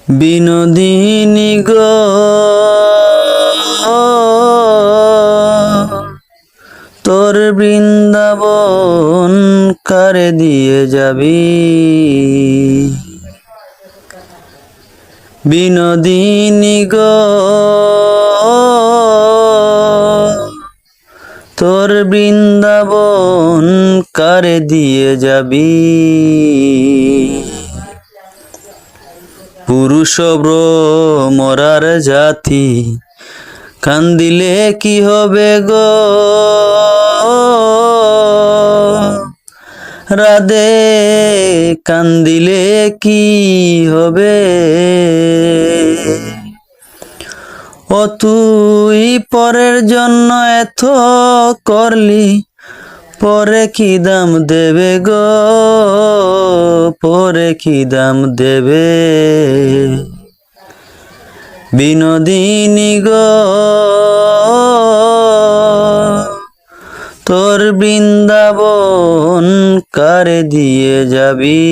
বিনোদিনী গো তোর বৃন্দাবন কারে দিয়ে যাবি। বিনোদিনী গো তোর বৃন্দাবন কারে দিয়ে যাবি। পুরুষ মরার জাতি কান্দিলে কি হবে গো। রাধে কান্দিলে কি হবে। ও তুই পরের জন্য এত করলি, পরে কি দাম দেবে গো, পরে কি দাম দেবে। বিনোদিনী গো তোর বৃন্দাবন কারে দিয়ে যাবি।